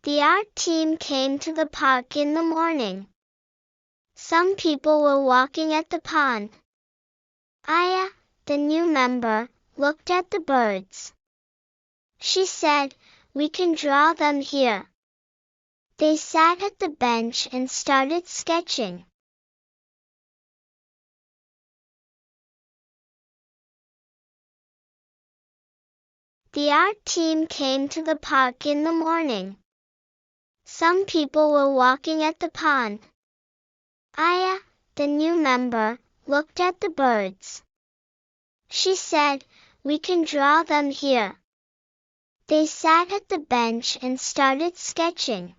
The art team came to the park in the morning. Some people were walking at the pond. Aya, the new member, looked at the birds. She said, "We can draw them here." They sat at the bench and started sketching. The art team came to the park in the morning. Some people were walking at the pond. Aya, the new member, looked at the birds. She said, "We can draw them here." They sat at the bench and started sketching.